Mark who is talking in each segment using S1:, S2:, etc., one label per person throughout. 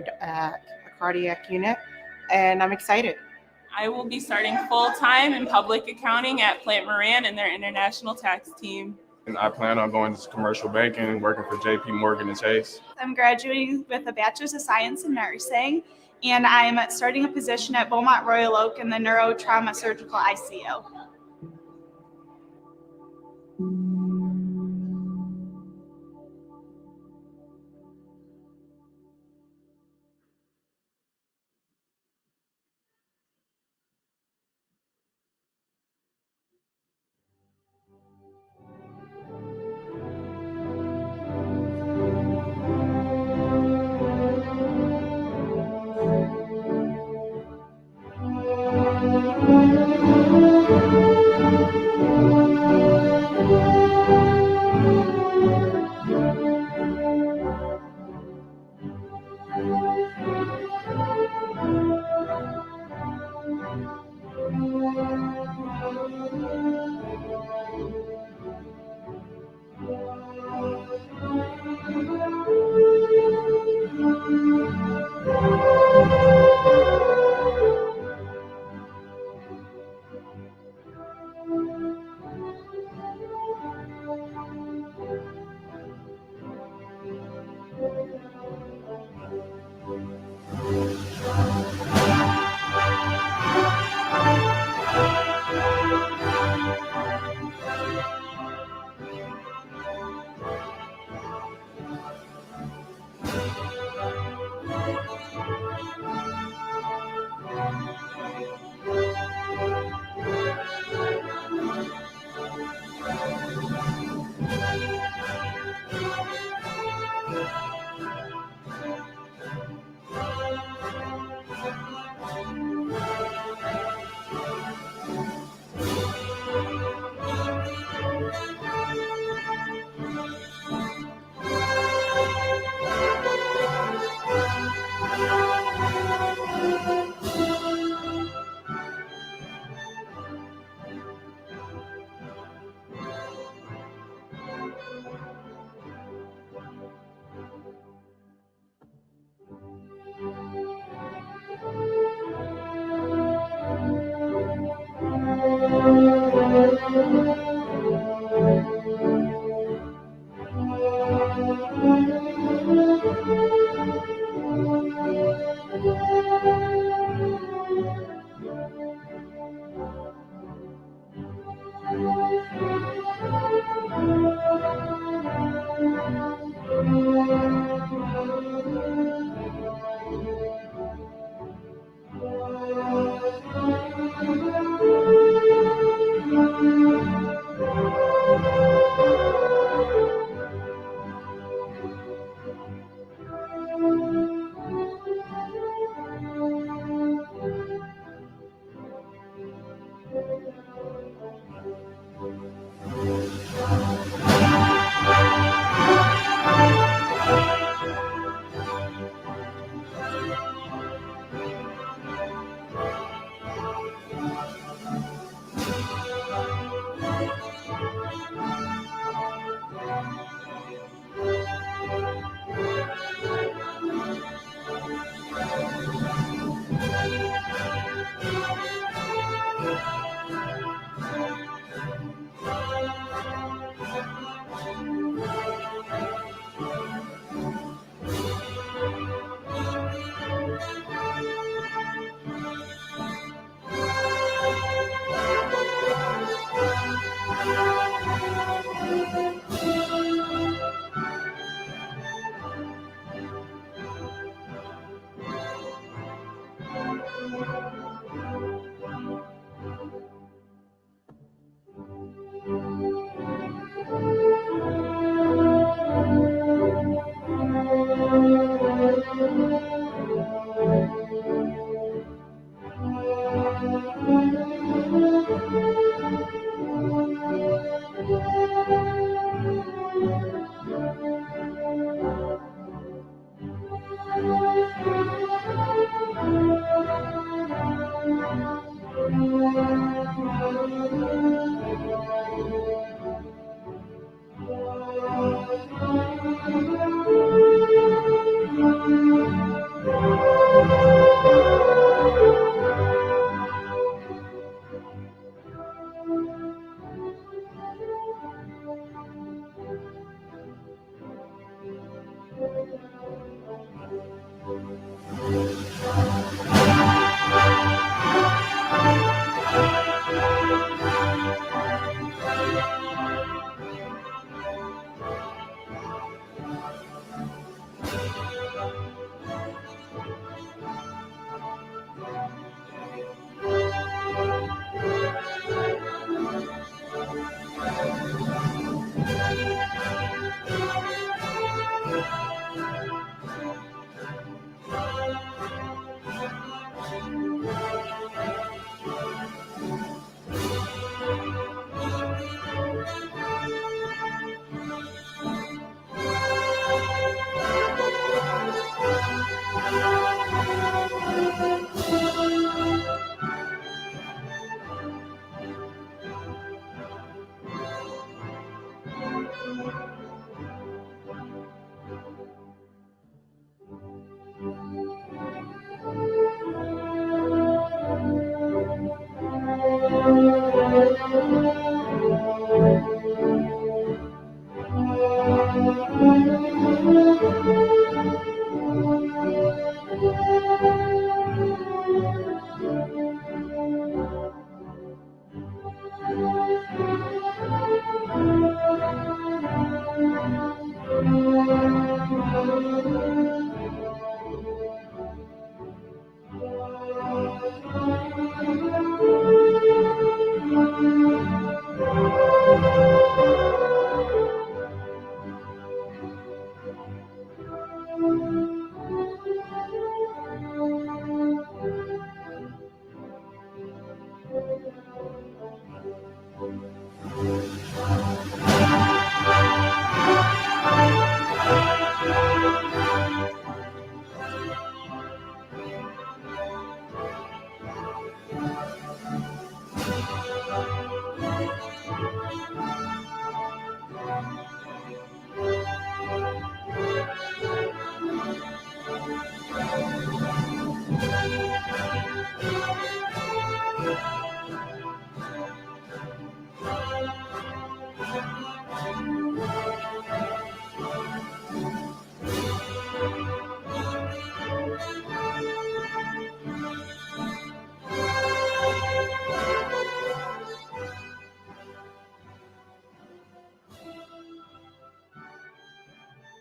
S1: for a cardiac unit, and I'm excited.
S2: I will be starting full-time in public accounting at Plant Moran in their international tax team.
S3: And I plan on going to commercial banking and working for JP Morgan and Chase.
S4: I'm graduating with a Bachelor's of Science in Nursing, and I'm starting a position at Beaumont Royal Oak in the Neurotrauma Surgical ICU.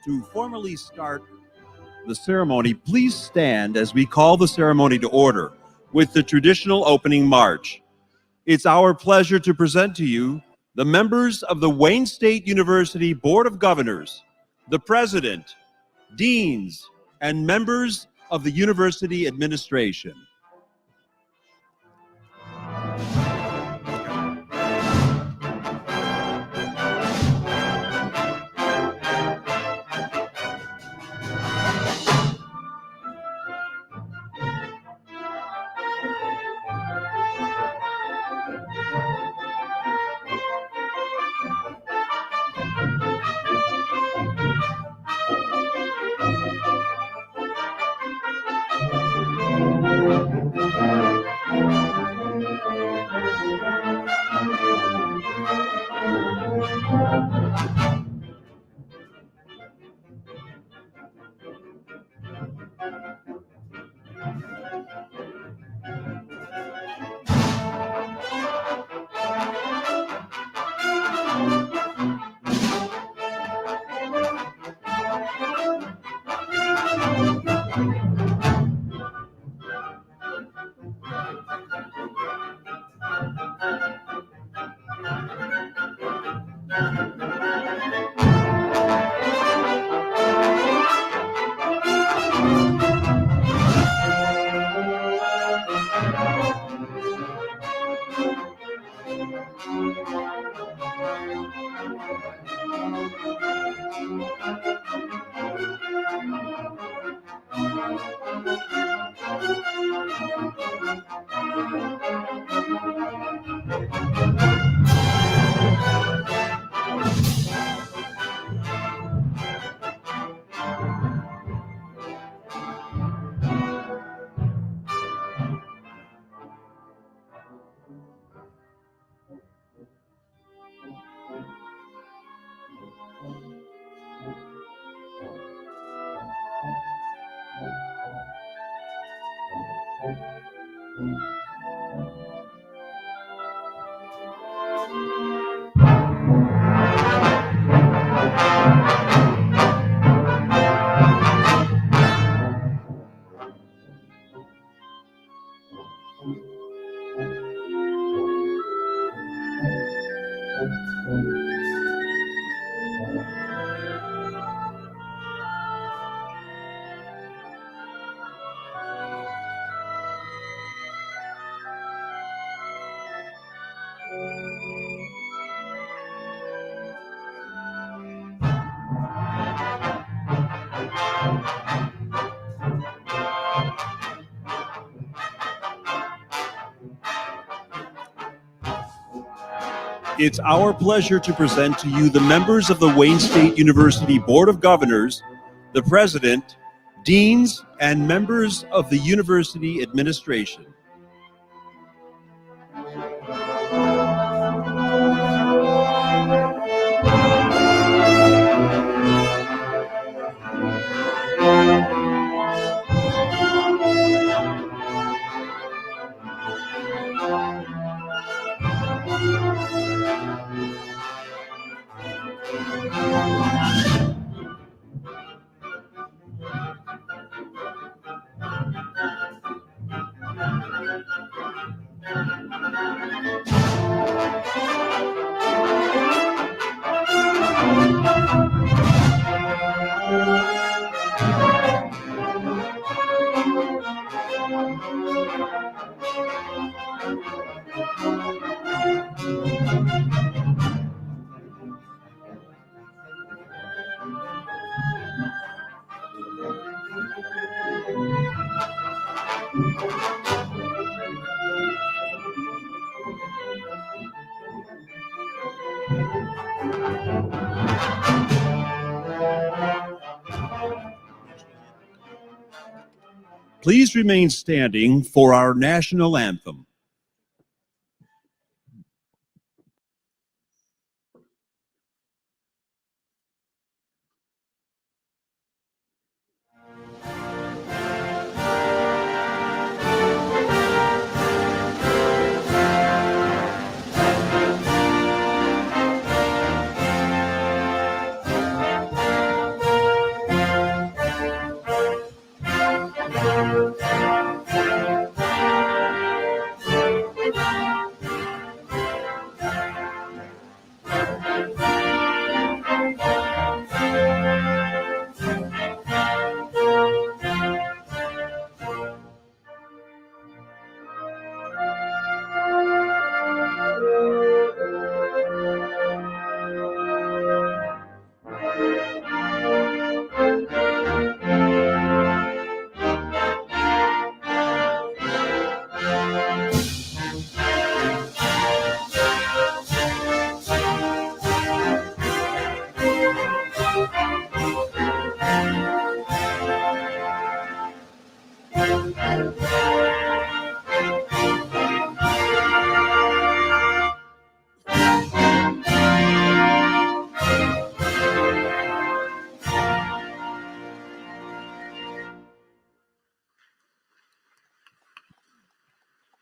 S5: To formally start the ceremony, please stand as we call the ceremony to order with the traditional opening march. It's our pleasure to present to you the members of the Wayne State University Board of Governors, the president, deans, and members of the university administration. It's our pleasure to present to you the members of the Wayne State University Board of Governors, the president, deans, and members of the university administration. Please remain standing for our national anthem.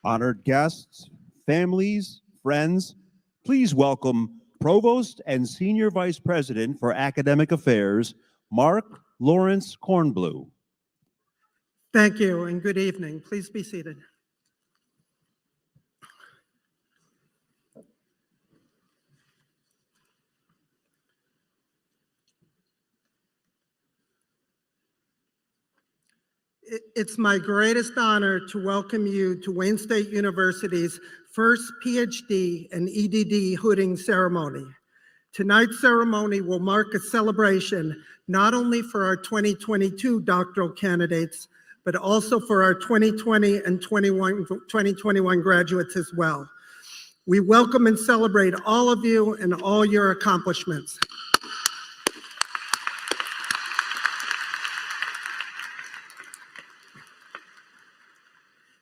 S5: Honored guests, families, friends, please welcome Provost and Senior Vice President for Academic Affairs, Mark Lawrence Kornblue.
S6: Thank you and good evening. Please be seated. It's my greatest honor to welcome you to Wayne State University's first PhD and EDD hooding ceremony. Tonight's ceremony will mark a celebration not only for our 2022 doctoral candidates, but also for our 2020 and 2021 graduates as well. We welcome and celebrate all of you and all your accomplishments.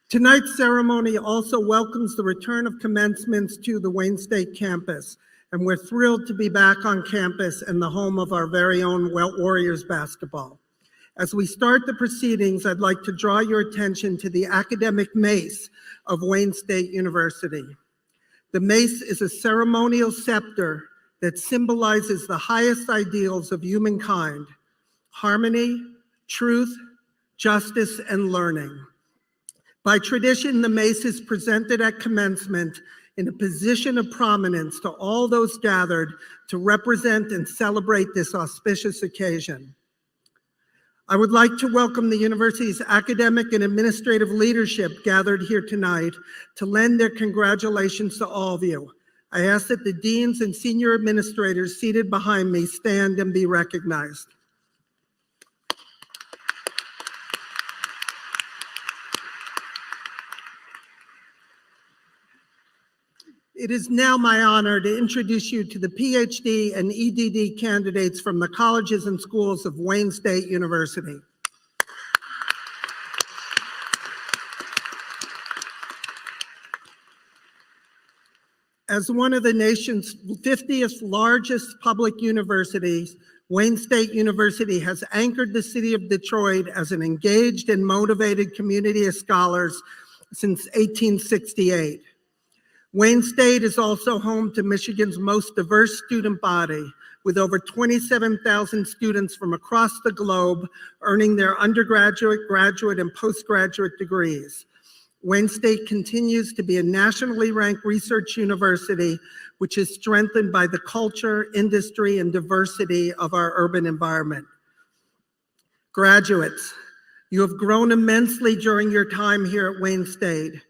S6: Tonight's ceremony also welcomes the return of commencements to the Wayne State campus, and we're thrilled to be back on campus and the home of our very own Warriors basketball. As we start the proceedings, I'd like to draw your attention to the academic mace of Wayne State University. The mace is a ceremonial scepter that symbolizes the highest ideals of humankind: harmony, truth, justice, and learning. By tradition, the mace is presented at commencement in a position of prominence to all those gathered to represent and celebrate this auspicious occasion. I would like to welcome the university's academic and administrative leadership gathered here tonight to lend their congratulations to all of you. I ask that the deans and senior administrators seated behind me stand and be recognized. It is now my honor to introduce you to the PhD and EDD candidates from the colleges and schools of Wayne State University. As one of the nation's 50th largest public universities, Wayne State University has anchored the city of Detroit as an engaged and motivated community of scholars since 1868. Wayne State is also home to Michigan's most diverse student body, with over 27,000 students from across the globe earning their undergraduate, graduate, and postgraduate degrees. Wayne State continues to be a nationally ranked research university, which is strengthened by the culture, industry, and diversity of our urban environment. Graduates, you have grown immensely during your time here at Wayne State.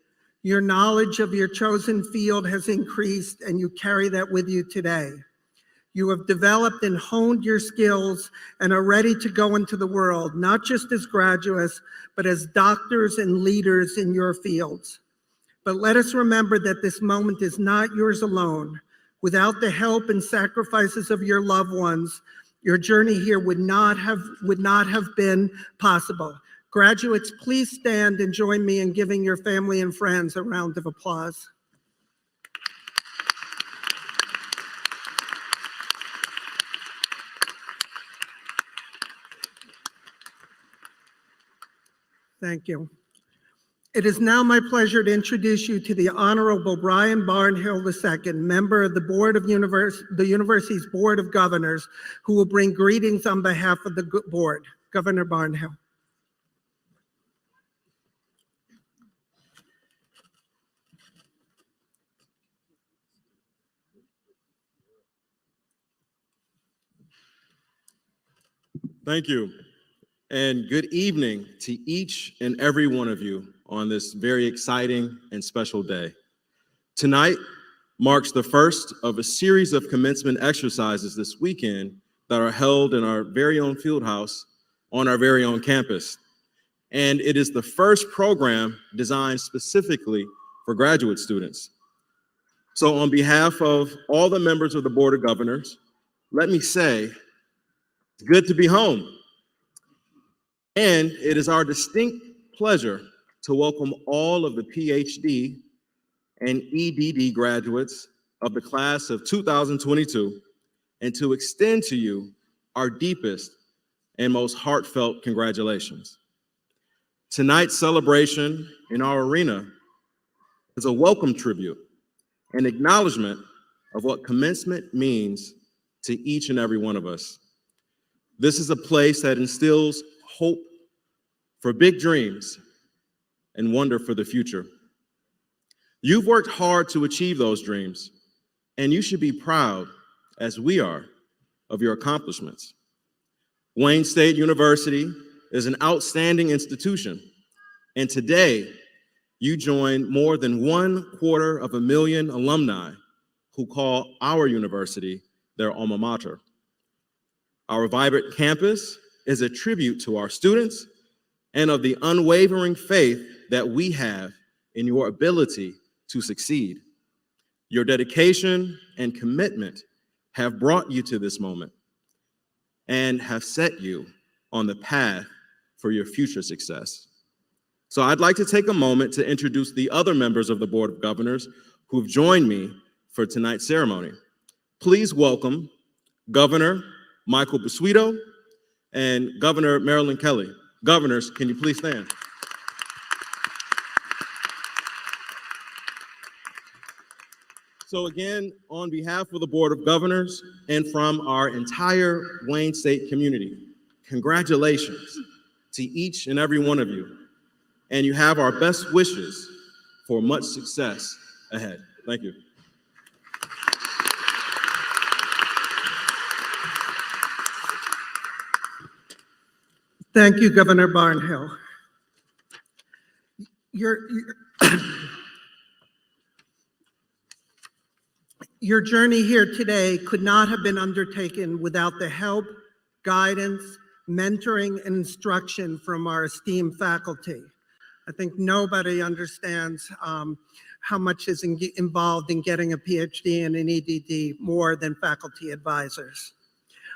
S6: Your knowledge of your chosen field has increased, and you carry that with you today. You have developed and honed your skills and are ready to go into the world, not just as graduates, but as doctors and leaders in your fields. But let us remember that this moment is not yours alone. Without the help and sacrifices of your loved ones, your journey here would not have been possible. Graduates, please stand and join me in giving your family and friends a round of applause. Thank you. It is now my pleasure to introduce you to the Honorable Brian Barnhill II, member of the university's Board of Governors, who will bring greetings on behalf of the board. Governor Barnhill.
S7: Thank you, and good evening to each and every one of you on this very exciting and special day. Tonight marks the first of a series of commencement exercises this weekend that are held in our very own field house on our very own campus. And it is the first program designed specifically for graduate students. So on behalf of all the members of the Board of Governors, let me say, it's good to be home. And it is our distinct pleasure to welcome all of the PhD and EDD graduates of the class of 2022 and to extend to you our deepest and most heartfelt congratulations. Tonight's celebration in our arena is a welcome tribute, an acknowledgement of what commencement means to each and every one of us. This is a place that instills hope for big dreams and wonder for the future. You've worked hard to achieve those dreams, and you should be proud, as we are, of your accomplishments. Wayne State University is an outstanding institution, and today you join more than 250,000 alumni who call our university their alma mater. Our vibrant campus is a tribute to our students and of the unwavering faith that we have in your ability to succeed. Your dedication and commitment have brought you to this moment and have set you on the path for your future success. So I'd like to take a moment to introduce the other members of the Board of Governors who've joined me for tonight's ceremony. Please welcome Governor Michael Busuttil and Governor Marilyn Kelly. Governors, can you please stand? So again, on behalf of the Board of Governors and from our entire Wayne State community, congratulations to each and every one of you. And you have our best wishes for much success ahead. Thank you.
S6: Thank you, Governor Barnhill. Your journey here today could not have been undertaken without the help, guidance, mentoring, and instruction from our esteemed faculty. I think nobody understands how much is involved in getting a PhD and an EDD more than faculty advisors.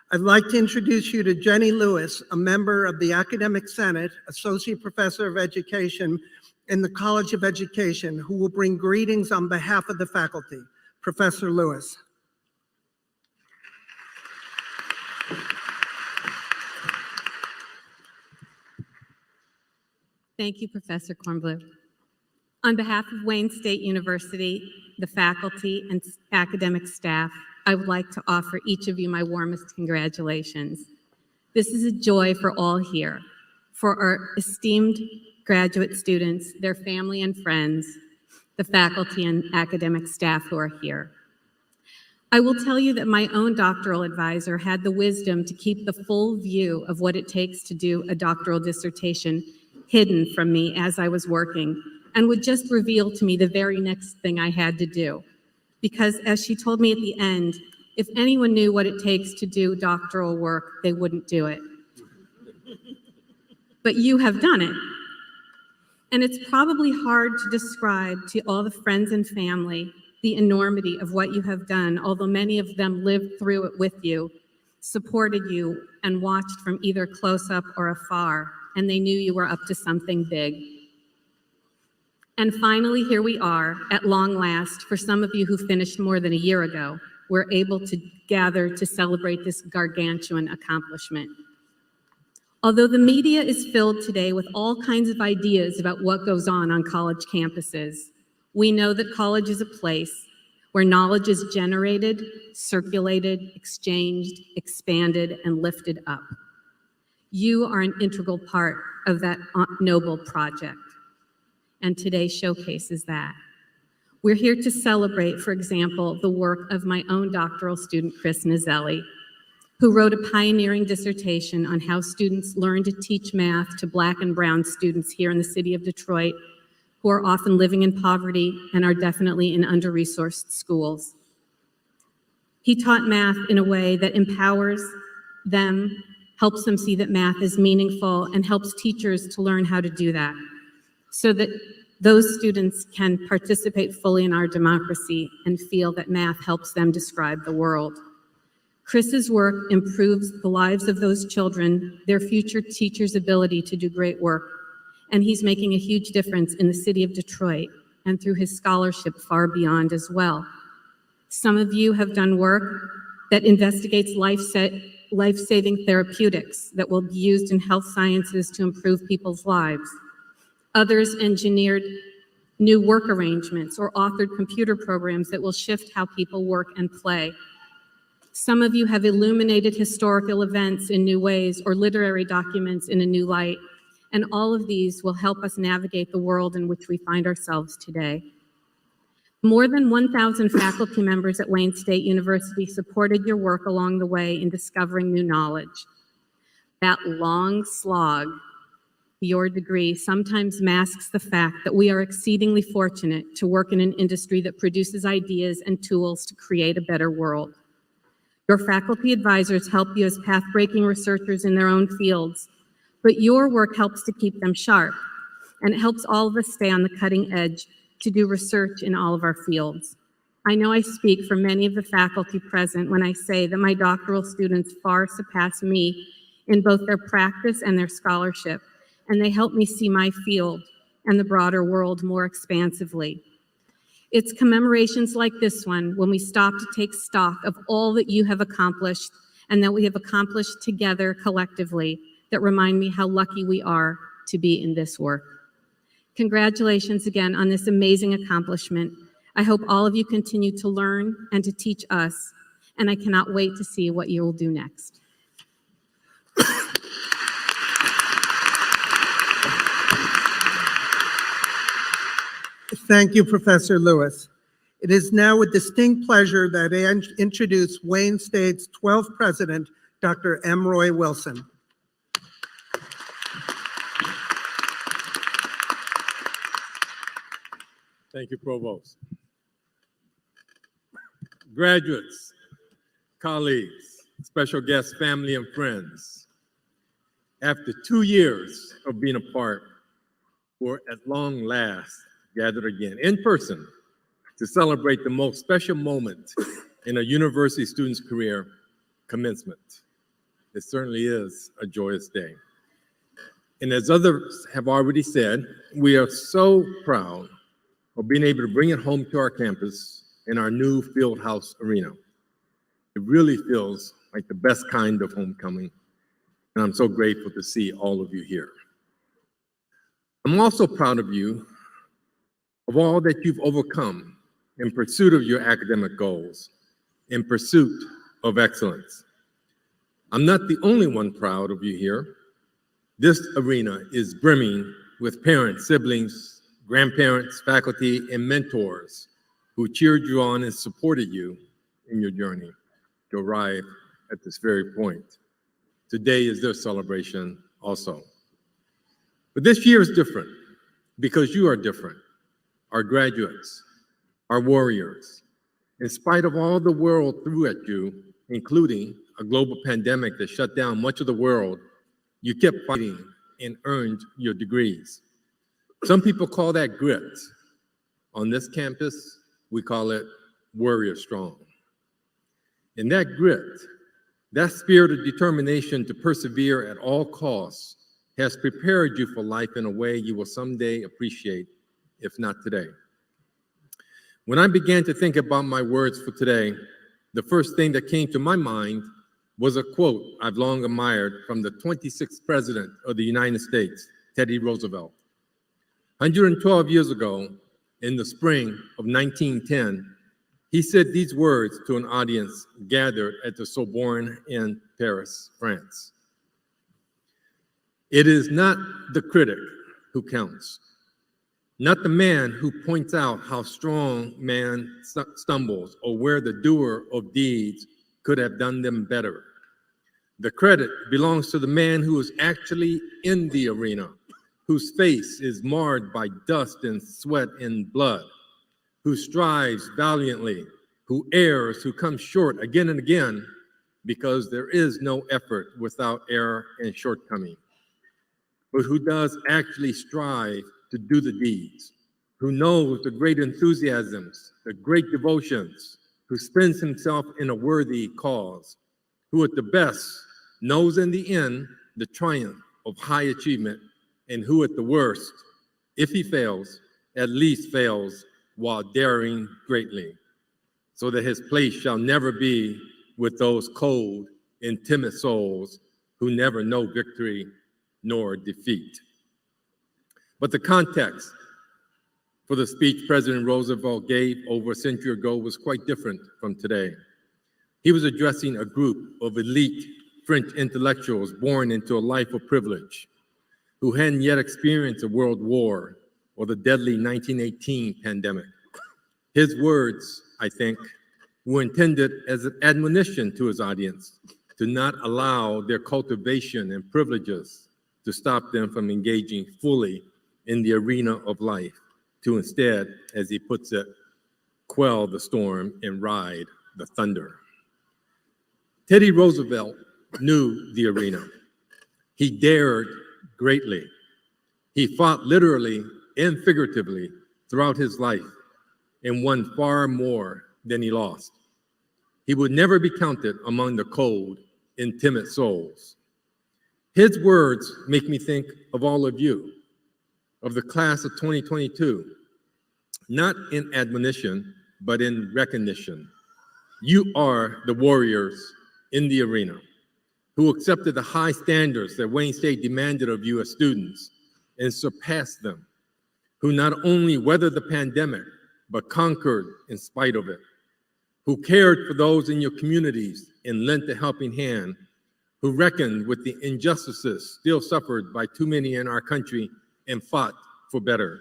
S6: I'd like to introduce you to Jenny Lewis, a member of the Academic Senate, Associate Professor of Education in the College of Education, who will bring greetings on behalf of the faculty. Professor Lewis.
S8: Thank you, Professor Kornbluh. On behalf of Wayne State University, the faculty and academic staff, I would like to offer each of you my warmest congratulations. This is a joy for all here, for our esteemed graduate students, their family and friends, the faculty and academic staff who are here. I will tell you that my own doctoral advisor had the wisdom to keep the full view of what it takes to do a doctoral dissertation hidden from me as I was working, and would just reveal to me the very next thing I had to do. Because as she told me at the end, if anyone knew what it takes to do doctoral work, they wouldn't do it. But you have done it. And it's probably hard to describe to all the friends and family the enormity of what you have done, although many of them lived through it with you, supported you, and watched from either close up or afar, and they knew you were up to something big. And finally, here we are, at long last, for some of you who finished more than a year ago, we're able to gather to celebrate this gargantuan accomplishment. Although the media is filled today with all kinds of ideas about what goes on college campuses, we know that college is a place where knowledge is generated, circulated, exchanged, expanded, and lifted up. You are an integral part of that noble project, and today showcases that. We're here to celebrate, for example, the work of my own doctoral student, Chris Nazelli, who wrote a pioneering dissertation on how students learn to teach math to Black and Brown students here in the city of Detroit, who are often living in poverty and are definitely in under-resourced schools. He taught math in a way that empowers them, helps them see that math is meaningful, and helps teachers to learn how to do that, so that those students can participate fully in our democracy and feel that math helps them describe the world. Chris's work improves the lives of those children, their future teachers' ability to do great work, and he's making a huge difference in the city of Detroit and through his scholarship far beyond as well. Some of you have done work that investigates life-saving therapeutics that will be used in health sciences to improve people's lives. Others engineered new work arrangements or authored computer programs that will shift how people work and play. Some of you have illuminated historical events in new ways or literary documents in a new light, and all of these will help us navigate the world in which we find ourselves today. More than 1,000 faculty members at Wayne State University supported your work along the way in discovering new knowledge. That long slog, your degree, sometimes masks the fact that we are exceedingly fortunate to work in an industry that produces ideas and tools to create a better world. Your faculty advisors help you as path-breaking researchers in their own fields, but your work helps to keep them sharp, and it helps all of us stay on the cutting edge to do research in all of our fields. I know I speak for many of the faculty present when I say that my doctoral students far surpass me in both their practice and their scholarship, and they help me see my field and the broader world more expansively. It's commemorations like this one, when we stop to take stock of all that you have accomplished and that we have accomplished together collectively, that remind me how lucky we are to be in this work. Congratulations again on this amazing accomplishment. I hope all of you continue to learn and to teach us, and I cannot wait to see what you will do next.
S6: Thank you, Professor Lewis. It is now with distinct pleasure that I introduce Wayne State's 12th president, Dr. M. Roy Wilson.
S9: Thank you, Provost. Graduates, colleagues, special guests, family, and friends, after 2 years of being apart, we're at long last gathered again in person to celebrate the most special moment in a university student's career, commencement. It certainly is a joyous day. And as others have already said, we are so proud of being able to bring it home to our campus in our new Fieldhouse Arena. It really feels like the best kind of homecoming, and I'm so grateful to see all of you here. I'm also proud of you, of all that you've overcome in pursuit of your academic goals, in pursuit of excellence. I'm not the only one proud of you here. This arena is brimming with parents, siblings, grandparents, faculty, and mentors who cheered you on and supported you in your journey to arrive at this very point. Today is their celebration also. But this year is different because you are different. Our graduates, our warriors. In spite of all the world threw at you, including a global pandemic that shut down much of the world, you kept fighting and earned your degrees. Some people call that grit. On this campus, We call it Warrior Strong. And that grit, that spirit of determination to persevere at all costs has prepared you for life in a way you will someday appreciate, if not today. When I began to think about my words for today, the first thing that came to my mind was a quote I've long admired from the 26th President of the United States, Teddy Roosevelt. 112 years ago, in the spring of 1910, he said these words to an audience gathered at the Sorbonne in Paris, France. "It is not the critic who counts, not the man who points out how strong man stumbles or where the doer of deeds could have done them better. The credit belongs to the man who is actually in the arena, whose face is marred by dust and sweat and blood, who strives valiantly, who errs, who comes short again and again, because there is no effort without error and shortcoming, but who does actually strive to do the deeds, who knows the great enthusiasms, the great devotions, who spends himself in a worthy cause, who at the best knows in the end the triumph of high achievement, and who at the worst, if he fails, at least fails while daring greatly, so that his place shall never be with those cold and timid souls who never know victory nor defeat." But the context for the speech President Roosevelt gave over a century ago was quite different from today. He was addressing a group of elite French intellectuals born into a life of privilege, who hadn't yet experienced a world war or the deadly 1918 pandemic. His words, I think, were intended as an admonition to his audience to not allow their cultivation and privileges to stop them from engaging fully in the arena of life, to instead, as he puts it, quell the storm and ride the thunder. Teddy Roosevelt knew the arena. He dared greatly. He fought literally and figuratively throughout his life and won far more than he lost. He would never be counted among the cold and timid souls. His words make me think of all of you, of the class of 2022, not in admonition, but in recognition. You are the warriors in the arena who accepted the high standards that Wayne State demanded of you as students and surpassed them, who not only weathered the pandemic, but conquered in spite of it, who cared for those in your communities and lent a helping hand, who reckoned with the injustices still suffered by too many in our country and fought for better.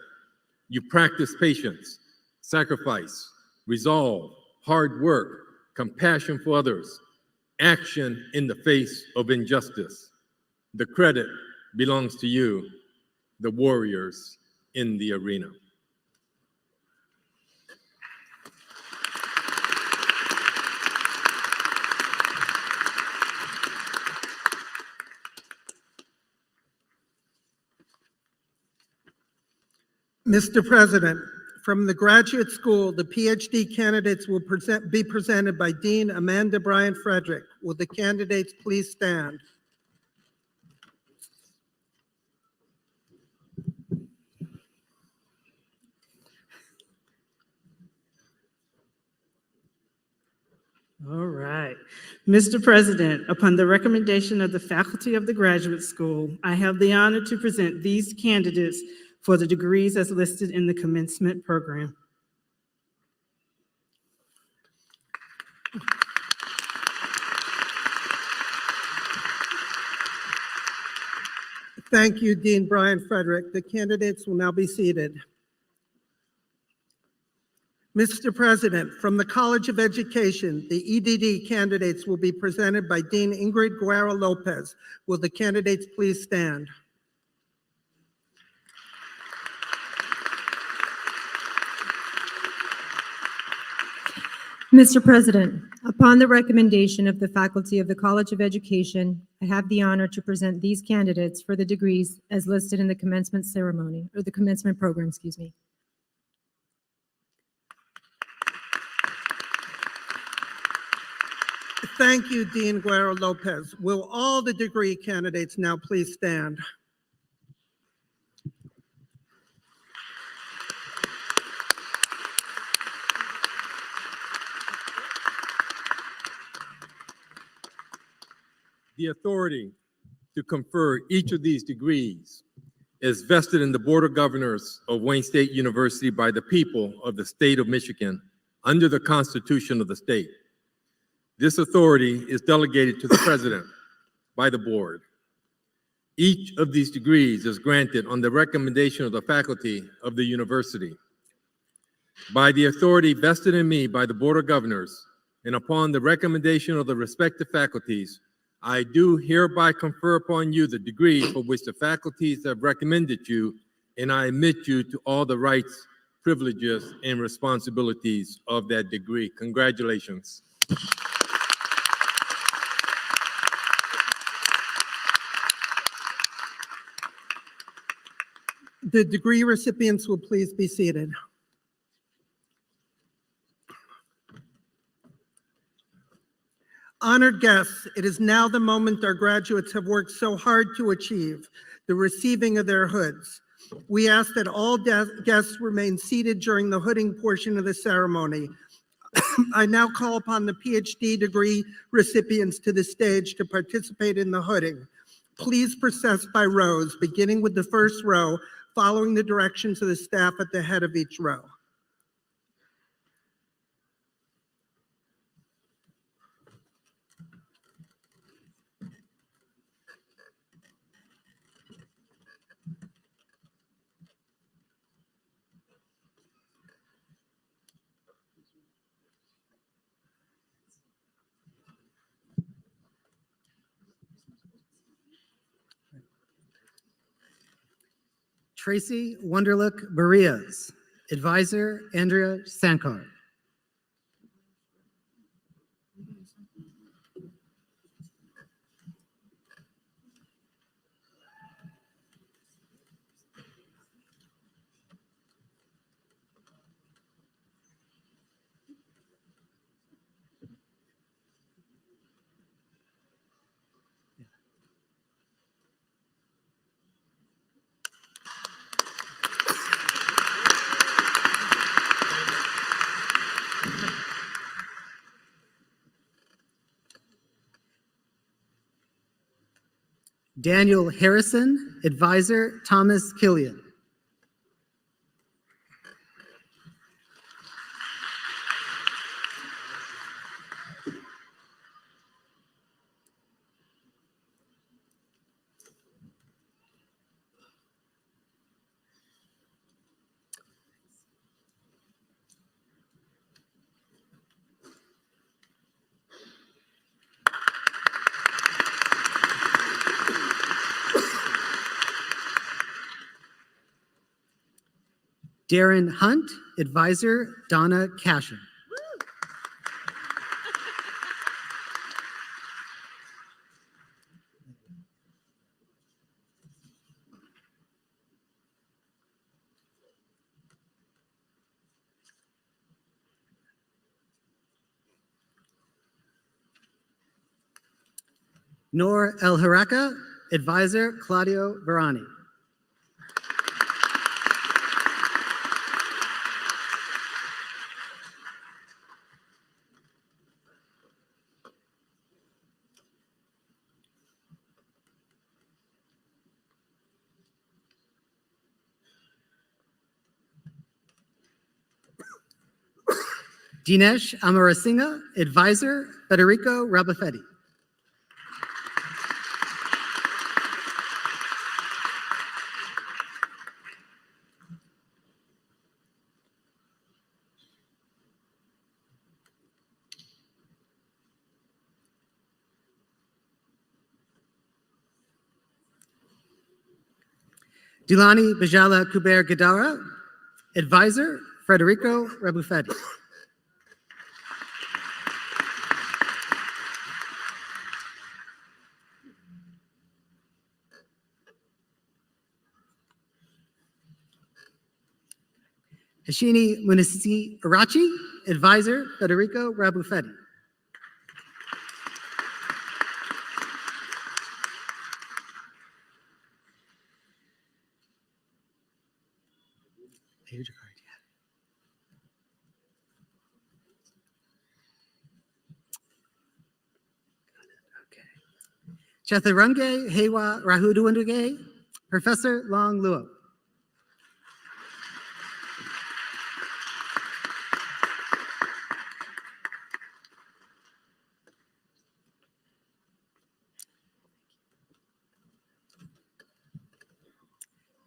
S9: You practiced patience, sacrifice, resolve, hard work, compassion for others, action in the face of injustice. The credit belongs to you, the warriors in the arena.
S6: Mr. President, from the graduate school, the PhD candidates will be presented by Dean Amanda Bryan Frederick. Will the candidates please stand?
S10: All right. Mr. President, upon the recommendation of the faculty of the graduate school, I have the honor to present these candidates for the degrees as listed in the commencement program.
S6: Thank you, Dean Bryan Frederick. The candidates will now be seated. Mr. President, from the College of Education, the EDD candidates will be presented by Dean Ingrid Guerra Lopez. Will the candidates please stand?
S11: Mr. President, upon the recommendation of the faculty of the College of Education, I have the honor to present these candidates for the degrees as listed in the commencement ceremony, or the commencement program, excuse me.
S6: Thank you, Dean Guerrero Lopez. Will all the degree candidates now please stand?
S9: The authority to confer each of these degrees is vested in the Board of Governors of Wayne State University by the people of the state of Michigan under the Constitution of the state. This authority is delegated to the president by the board. Each of these degrees is granted on the recommendation of the faculty of the university. By the authority vested in me by the Board of Governors and upon the recommendation of the respective faculties, I do hereby confer upon you the degree for which the faculties have recommended you, and I admit you to all the rights, privileges, and responsibilities of that degree. Congratulations.
S6: The degree recipients will please be seated. Honored guests, it is now the moment our graduates have worked so hard to achieve, the receiving of their hoods. We ask that all guests remain seated during the hooding portion of the ceremony. I now call upon the PhD degree recipients to the stage to participate in the hooding. Please process by rows, beginning with the first row, following the directions of the staff at the head of each row.
S12: Tracy Wonderlook Barrias, Advisor Andrea Sankar. Daniel Harrison, Advisor Thomas Killian. Darren Hunt, Advisor Donna Cashin. Noor El Haraka, Advisor Claudio Verani. Dinesh Amarasinghe, Advisor Federico Rabafetti. Dulani Bajala Kuber Gadara, Advisor Federico Rabufetti. Hashini Munisisi Arachi, Advisor Federico Rabufetti. Here's your card. Yeah. Okay. Chaturanga Hewa Rahuduanduge, Professor Long Luo.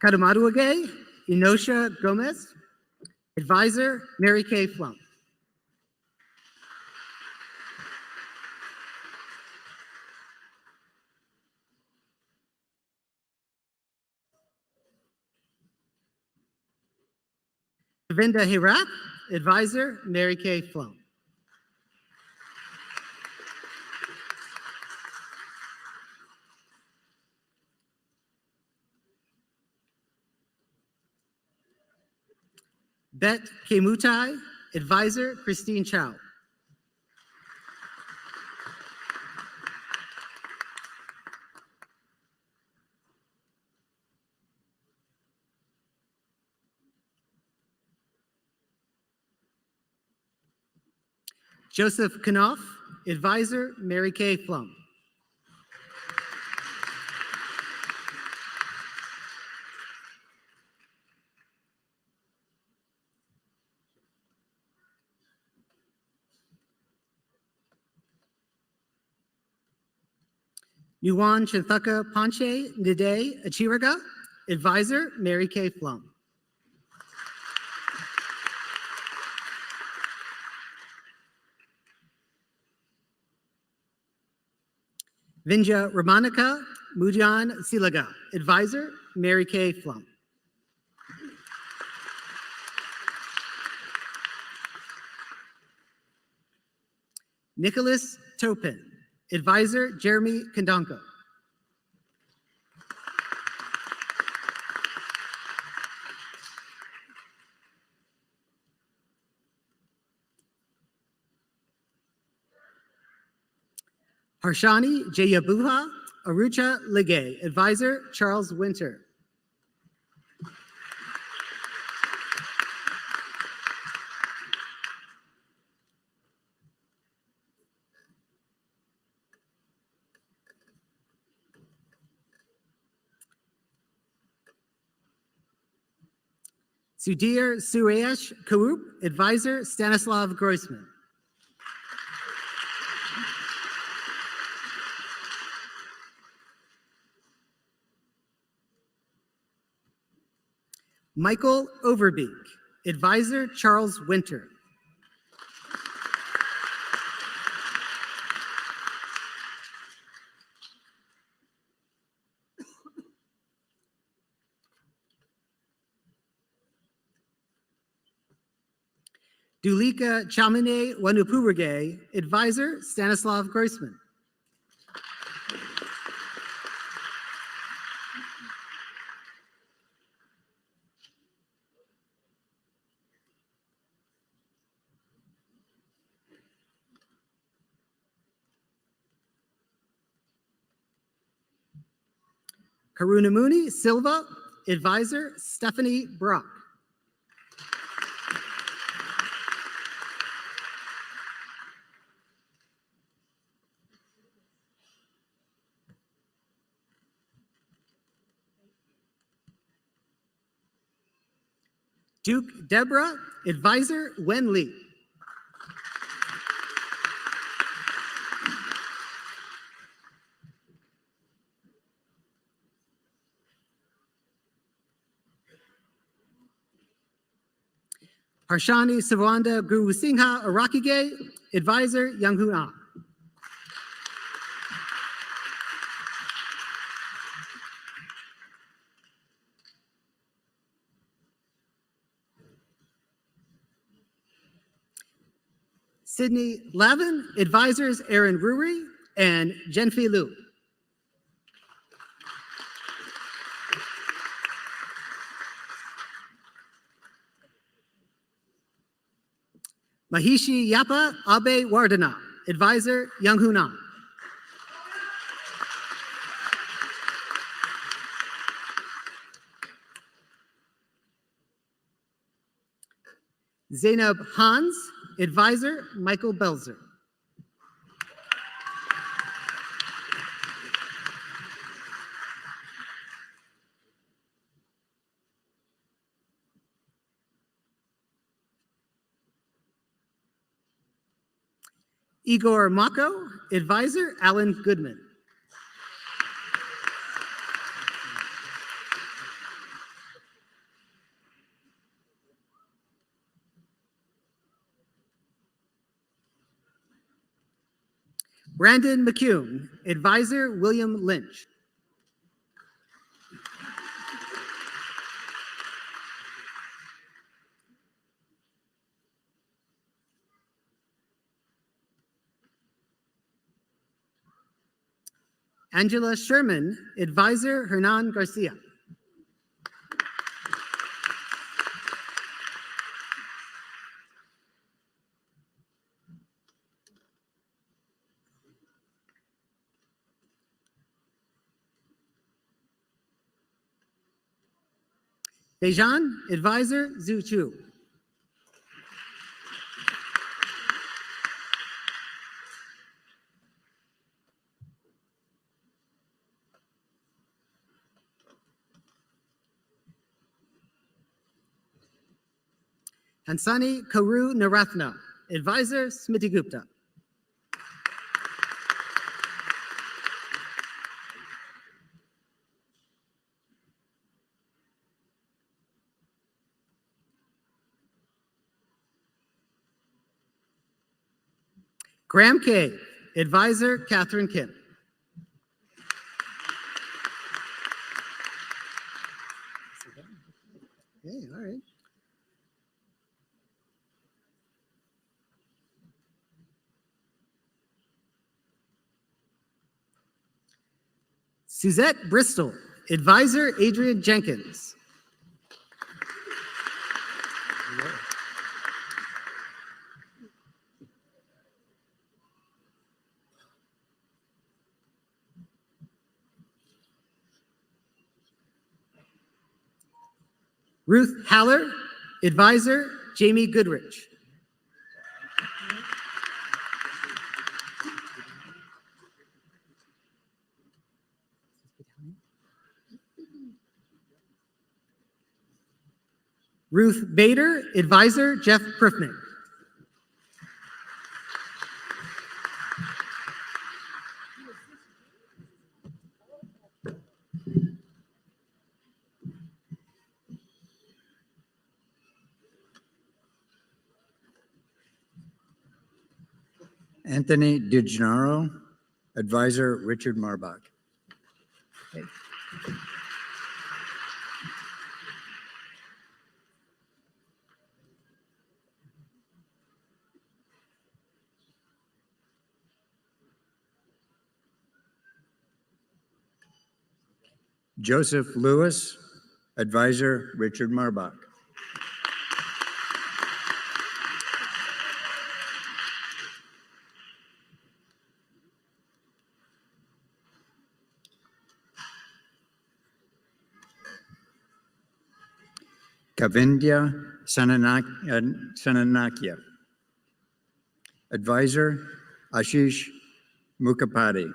S12: Kadamaduage, Inosha Gomez. Advisor, Mary Kay Flum. Govinda Hirak, Advisor, Mary Kay Flum. Bet Kemutai, Advisor, Christine Chow. Joseph Knopf, Advisor, Mary Kay Flum. Yuan Chinthaka Panche Nide Achiraga, Advisor, Mary Kay Flum. Vinja Ramanika Mujan Silaga, Advisor, Mary Kay Flum. Nicholas Topin, Advisor, Jeremy Kandonko. Harshani Jayabuha Arucha Ligay, Advisor, Charles Winter. Sudhir Suresh Karup, Advisor, Stanislav Grossman. Michael Overbeek, Advisor, Charles Winter. Dulika Chamine Wanupurage, Advisor, Stanislav Grossman. Karunamuni Silva, Advisor, Stephanie Brock. Duke Deborah, Advisor, Wen Lee. Harshani Savanda Guru Singha Arakige, Advisor, Young Ah. Sydney Lavin, Advisors, Aaron Ruri and Jenfei Liu. Mahishi Yapa Abe Wardana, Advisor, Young Hunan. Zainab Hans, advisor, Michael Belzer. Igor Mako, advisor, Alan Goodman. Brandon McCune, advisor, William Lynch. Angela Sherman, advisor, Hernan Garcia. Dejan, advisor, Zhu Chu. Hansani Karu Narathna, advisor, Smiti Gupta. Graham Kay, advisor, Catherine Kim. Okay, all right. Suzette Bristol, advisor, Adrian Jenkins. Ruth Haller, advisor, Jamie Goodrich. Ruth Bader, advisor, Jeff Prifnick.
S13: Anthony DiGennaro, advisor, Richard Marbach. Okay. Joseph Lewis, advisor, Richard Marbach. Kavindya Sananakia, advisor, Ashish Mukapati.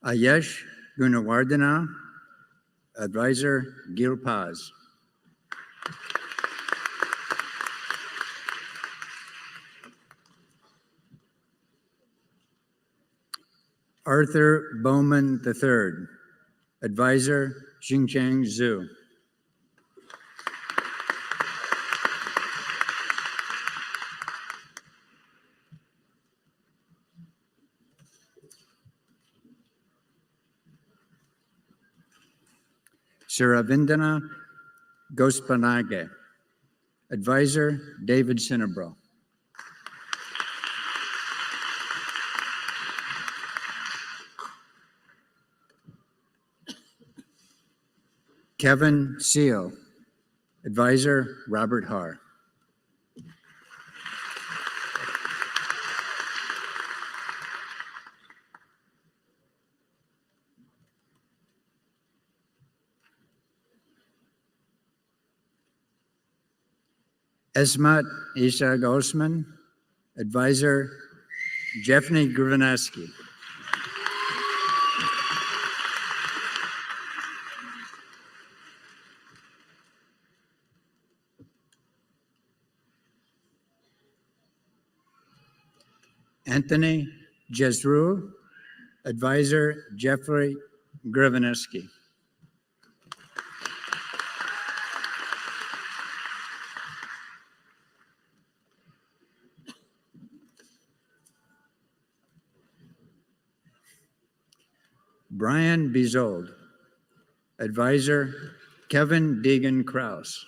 S13: Ayesh Gunawardena, advisor, Gil Paz. Arthur Bowman III, advisor, Xingcheng Zhu. Siravindana Gospanage, advisor, David Cinnabro. Kevin Seal, advisor, Robert Haar. Esmat Ishaq Osman. Advisor, Jeffney Grivineski. Anthony Jezreel. Advisor, Jeffrey Grivineski. Brian Bizold. Advisor, Kevin Deegan Kraus.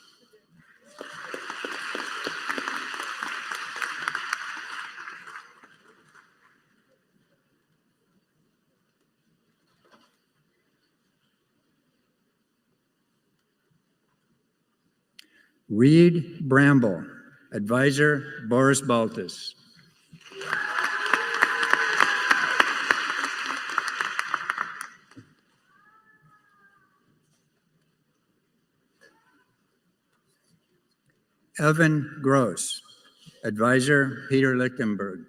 S13: Reed Bramble. Advisor, Boris Baltus. Evan Gross. Advisor, Peter Lichtenberg.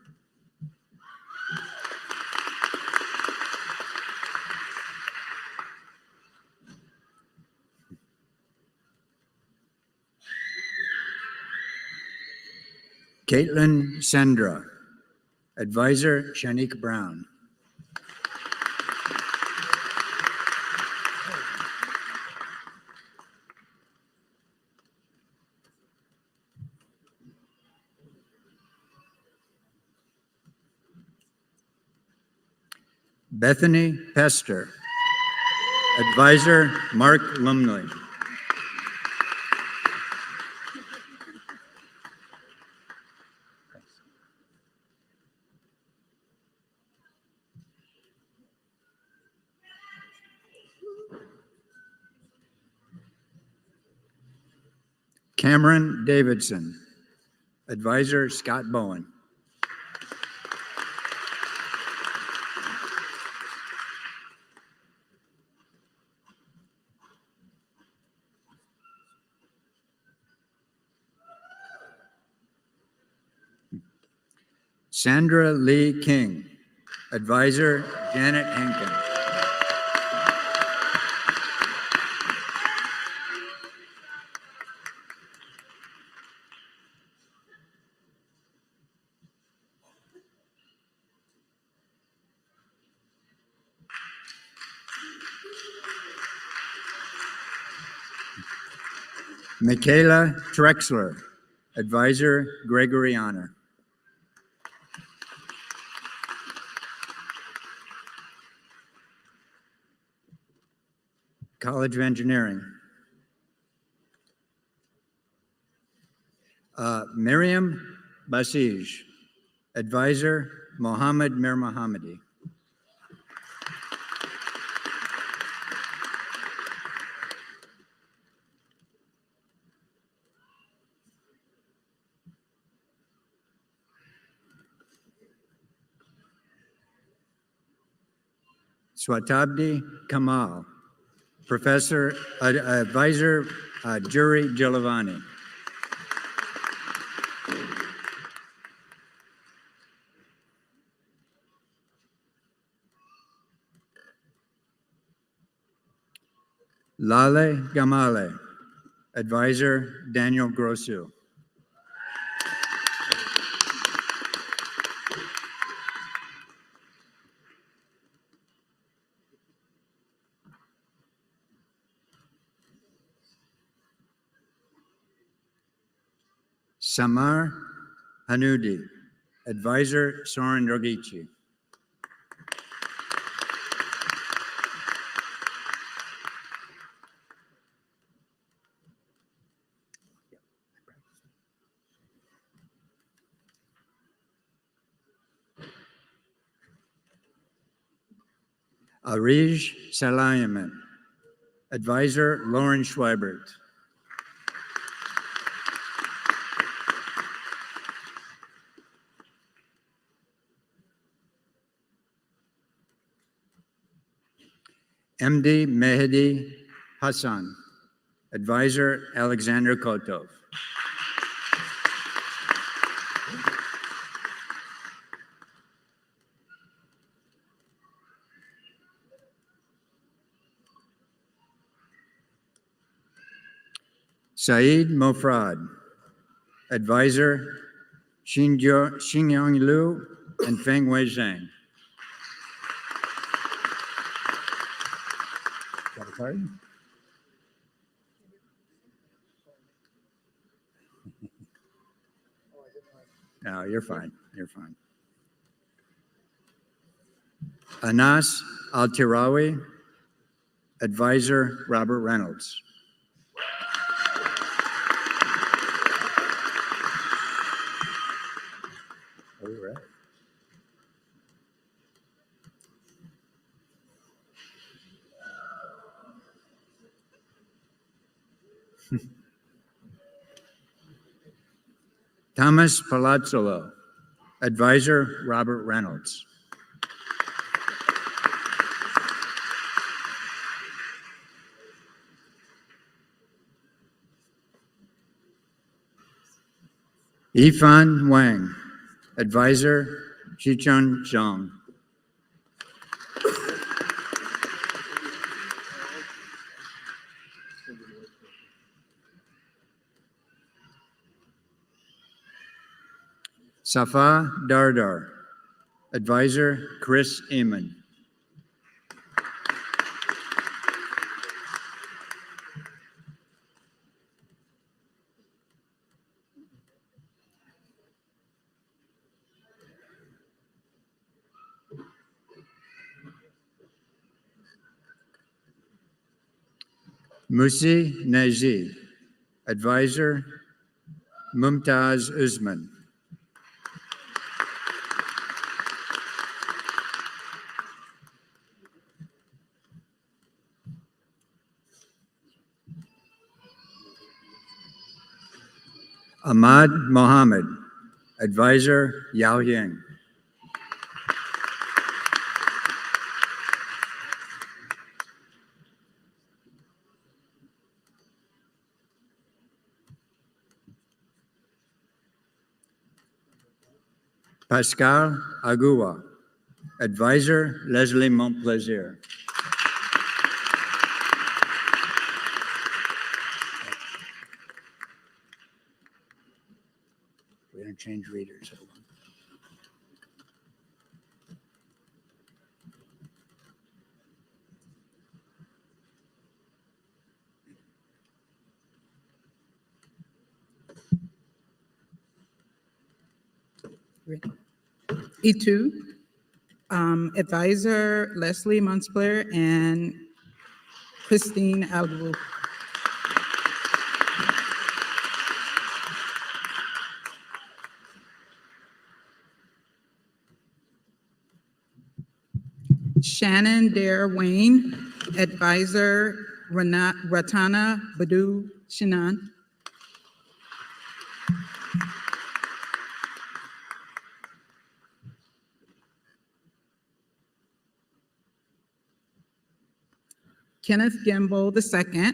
S13: Caitlin Sendra. Advisor, Shanique Brown. Bethany Pester. Advisor, Mark Lumley. Cameron Davidson. Advisor, Scott Bowen. Sandra Lee King. Advisor, Janet Henkin. Michaela Trexler. Advisor, Gregory Honor. College of Engineering. Miriam Basij. Advisor, Mohammed Mir Mohammadi. Swatabdi Kamal. Professor, Advisor, Jury Giovanni. Lale Gamale. Advisor, Daniel Grossu. Samar Hanoudi. Advisor, Soren Drogici. Arij Salayaman. Advisor, Lauren Schweibert. MD Mehdi Hassan. Advisor, Alexander Kotov. Saeed Mofrad, Advisor Xingyang Liu and Feng Wei Zhang. Got a card? No, you're fine. You're fine. Anas Al-Tirawi, Advisor Robert Reynolds. All right. Thomas Palazzolo, Advisor Robert Reynolds. Yifan Wang, Advisor Xichun Zhang. Safa Dardar, Advisor Chris Eamon. Musi Naji, Advisor Mumtaz Usman. Ahmad Mohammed, Advisor Yao Ying. Pascal Agua, Advisor Leslie Montplaisir. We're going to change readers. Hold on.
S10: E2, Advisor Leslie Montplaisir and Christine Albu. Shannon Dare Wayne, Advisor Ratana Badu Shinan. Kenneth Gamble II,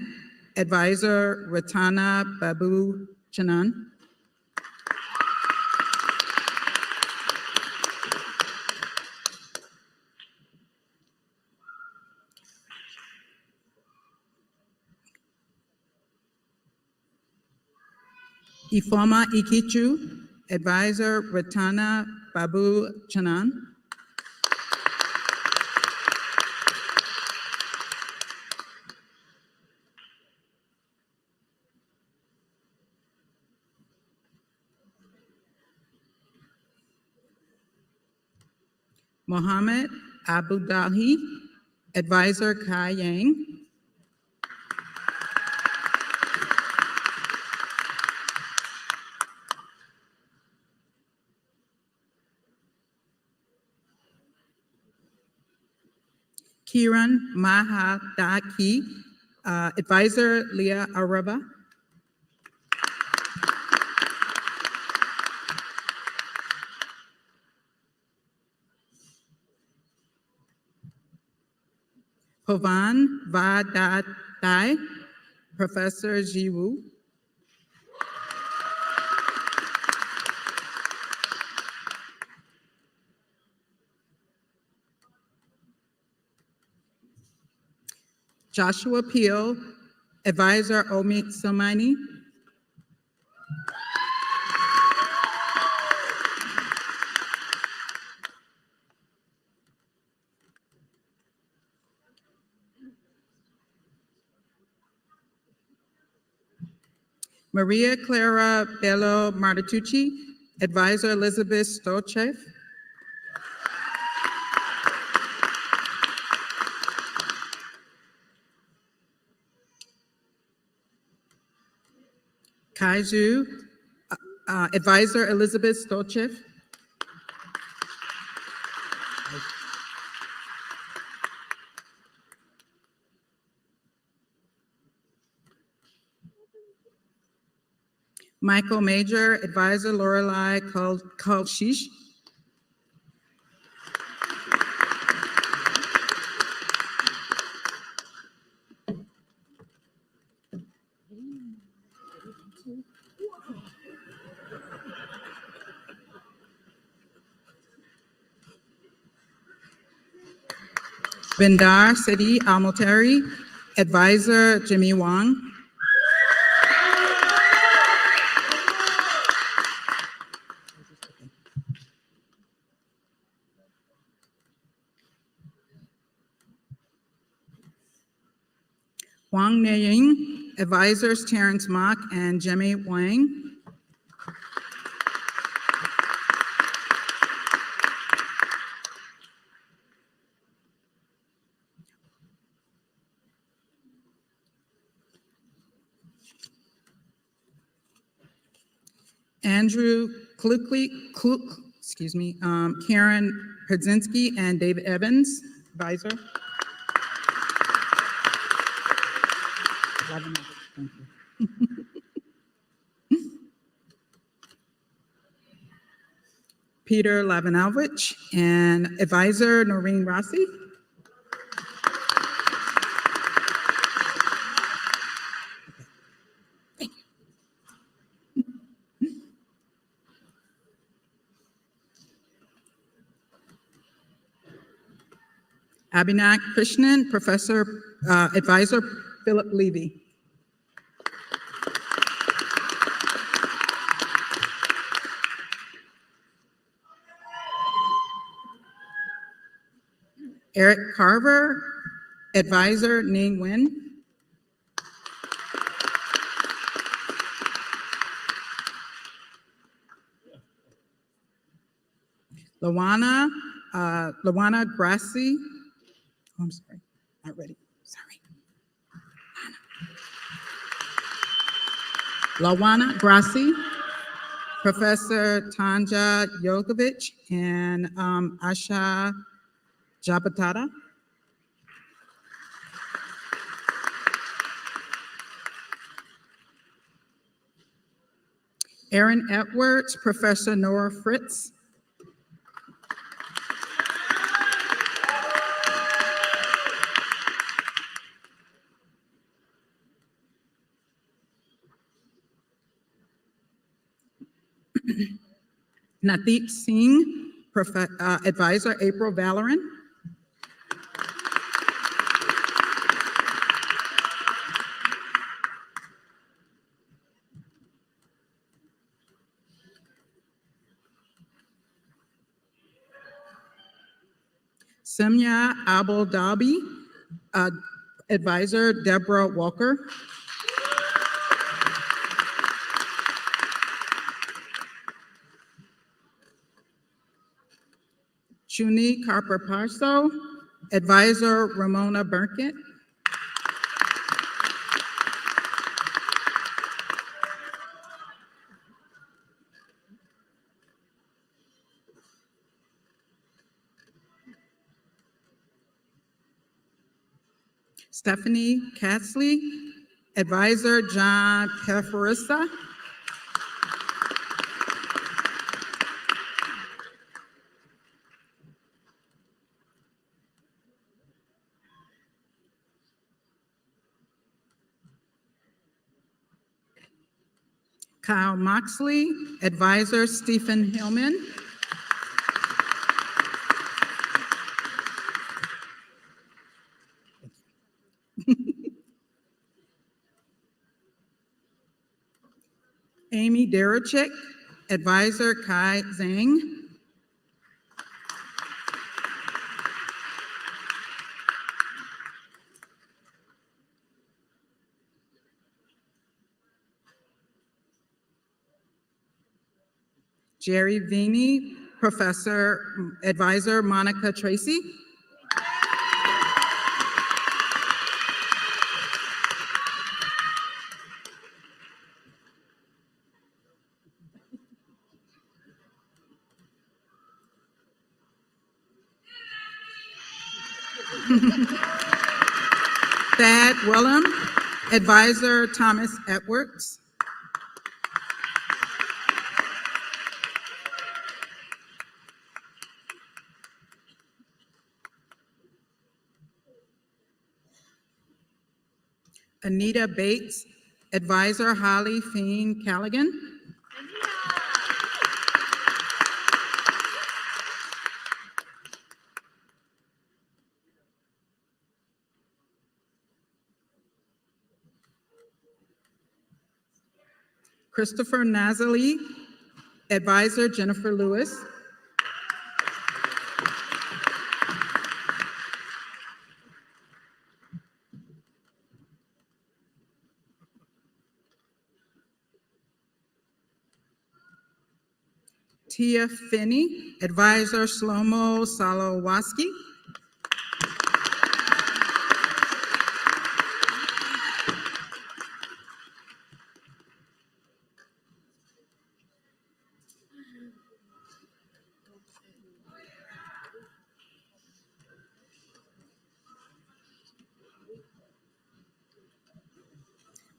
S10: Advisor Ratana Babu Chanan. Ifoma Ikichu, Advisor Ratana Babu Chanan. Mohammed Abu Dahi, Advisor Kai Yang. Kiran Mahadaki, Advisor Leah Araba. Pavan Vadadai, Professor Jiwu. Joshua Peel, Advisor Omid Somani.
S14: Maria Clara Bello Martitucci, Advisor Elizabeth Stolchev. Kaiju, Advisor Elizabeth Stolchev. Michael Major, Advisor Lorelei Kalshish. Bindar Sidi Almoteri, Advisor Jimmy Wang. Wang Neying, Advisors Terrence Mock and Jimmy Wang. Andrew Karen Perdzinski and David Evans, Advisor. Peter Lavinovich and Advisor Noreen Rossi. Abhinav Krishnan, Professor, Advisor Philip Levy. Eric Carver, Advisor Ning Nguyen. Lawana Grassi. Oh, I'm sorry, not ready. Sorry. Lawana Grassi, Professor Tanja Yokovich, and Asha Jabatata. Aaron Edwards, Professor Nora Fritz. Nadeep Singh, Advisor April Valoran. Samya Abul Dhabi, Advisor Deborah Walker. Shuni Carper Parso, Advisor Ramona Burkett. Stephanie Catsley, Advisor John Peforissa. Kyle Moxley, Advisor Stephen Hillman. Amy Derachek, Advisor Kai Zhang. Jerry Vini, Professor, Advisor Monica Tracy. Thad Willem, Advisor Thomas Edwards. Anita Bates, Advisor Holly Feen Callaghan. Christopher Nazali, Advisor Jennifer Lewis. Tia Finney, Advisor Shlomo Salowaski.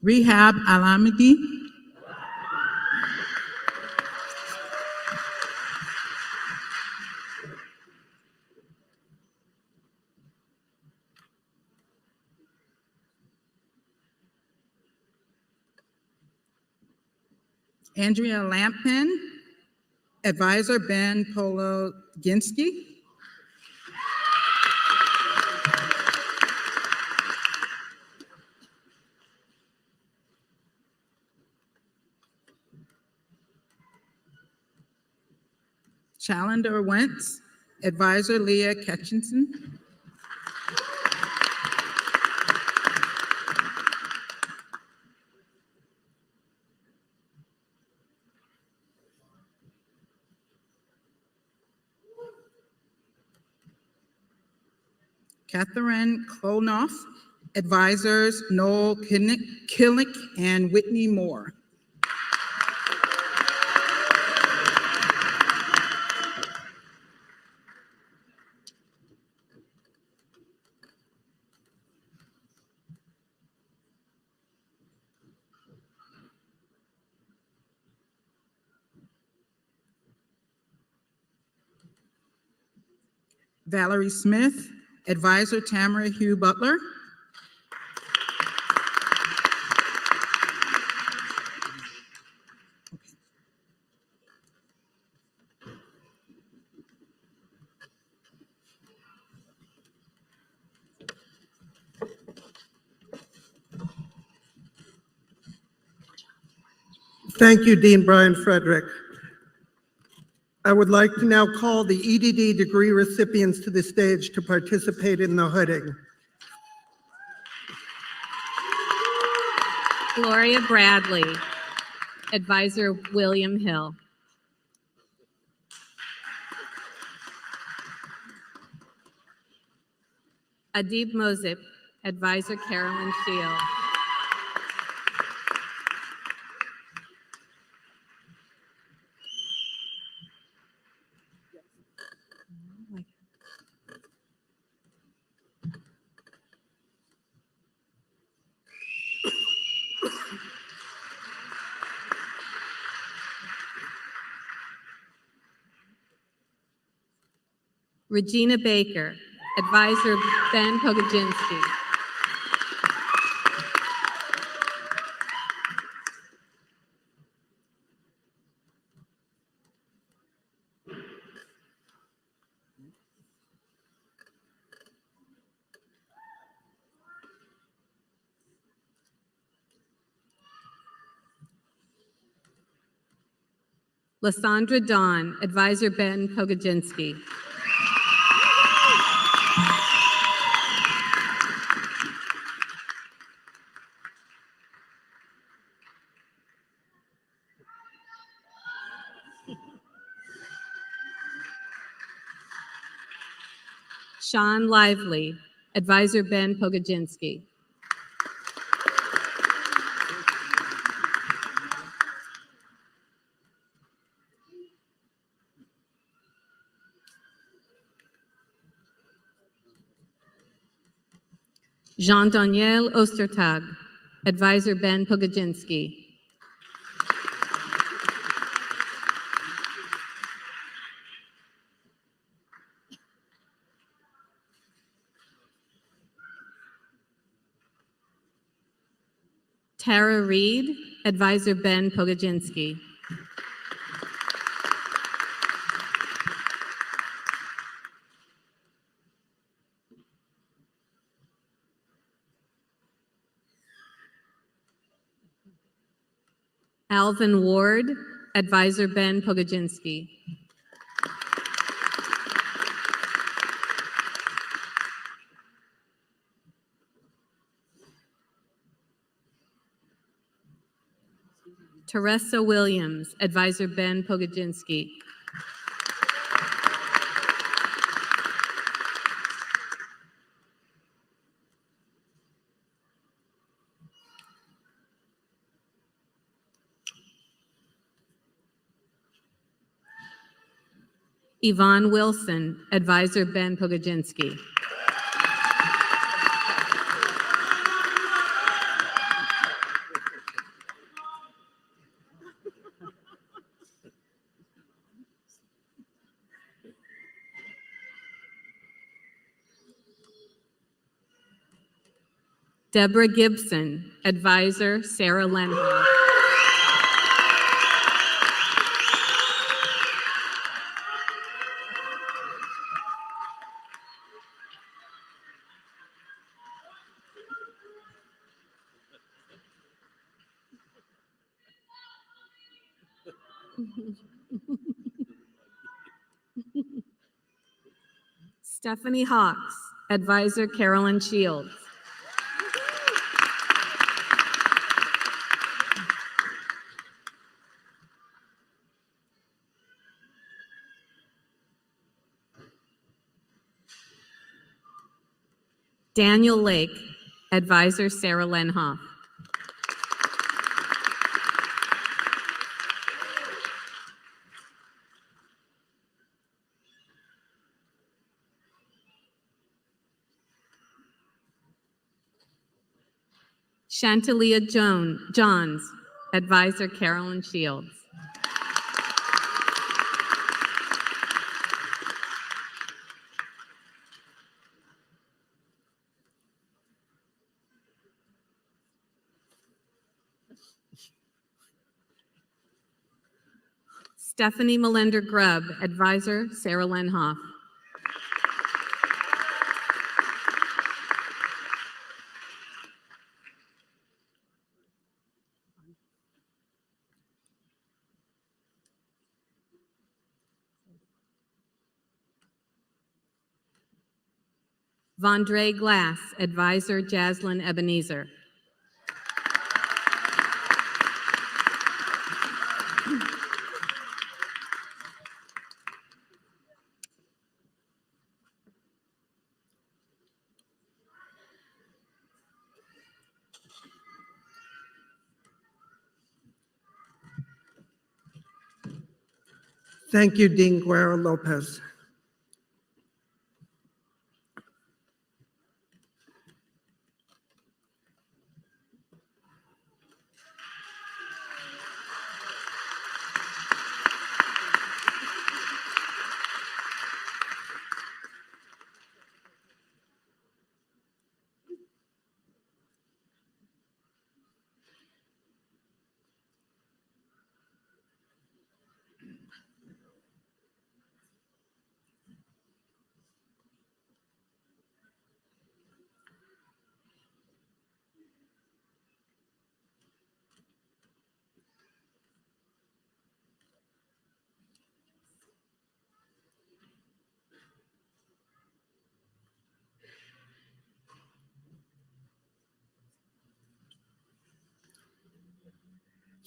S14: Rehab Alamidi. Andrea Lampin, Advisor Ben Pologinski. Challenger Wentz, Advisor Leah Ketchinson. Catherine Klonoff, Advisors Noel Killick and Whitney Moore. Valerie Smith, Advisor Tamara Hugh Butler.
S6: Thank you, Dean Brian Frederick. I would like to now call the EDD degree recipients to the stage to participate in the hooding.
S8: Gloria Bradley, Advisor William Hill. Adib Mozip, Advisor Carolyn Shield. Regina Baker, Advisor Ben Pogodzinsky. Lysandra Dawn, Advisor Ben Pogodzinsky. Sean Lively, Advisor Ben Pogodzinsky. Jean-Daniel Ostertag, Advisor Ben Pogodzinsky. Tara Reed, Advisor Ben Pogodzinsky. Alvin Ward, Advisor Ben Pogodzinsky. Teresa Williams, Advisor Ben Pogodzinsky. Yvonne Wilson, Advisor Ben Pogodzinsky. Deborah Gibson, Advisor Sarah Lenhoff. Stephanie Hawks, Advisor Carolyn Shields. Daniel Lake, Advisor Sarah Lenhoff. Shantalia Johns, Advisor Carolyn Shields. Stephanie Melinda Grubb, Advisor Sarah Lenhoff. Vondre Glass, Advisor Jaslyn Ebenezer.
S6: Thank you, Dean Guerra Lopez.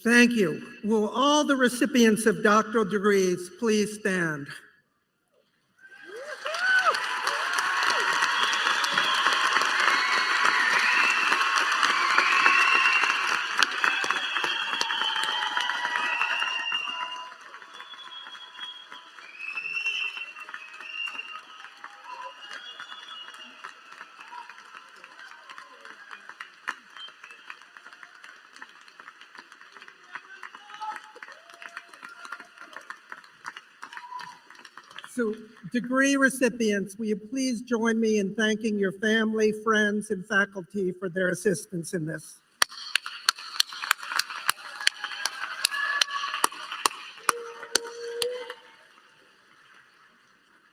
S6: Thank you. Will all the recipients of doctoral degrees please stand? So, degree recipients, will you please join me in thanking your family, friends, and faculty for their assistance in this?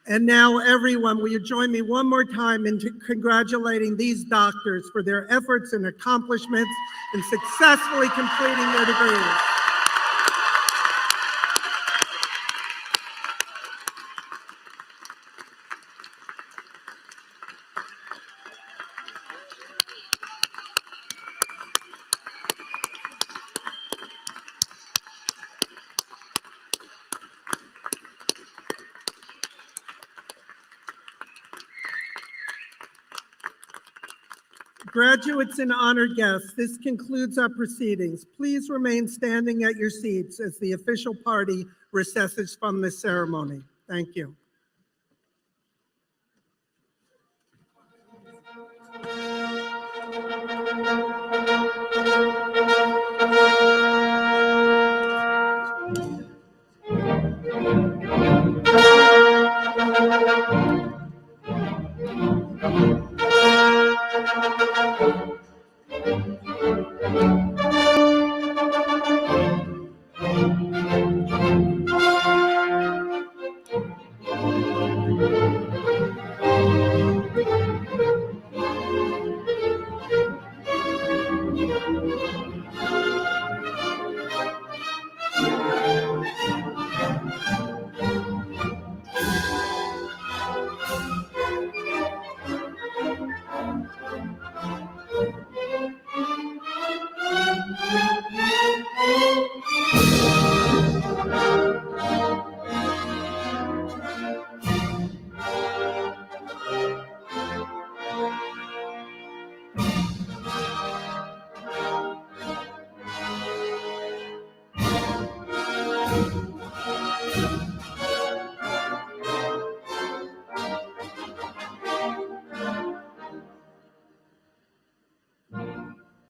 S6: And now, everyone, will you join me one more time in congratulating these doctors for their efforts and accomplishments in successfully completing their degrees. Graduates and honored guests, this concludes our proceedings. Please remain standing at your seats as the official party recesses from this ceremony. Thank you.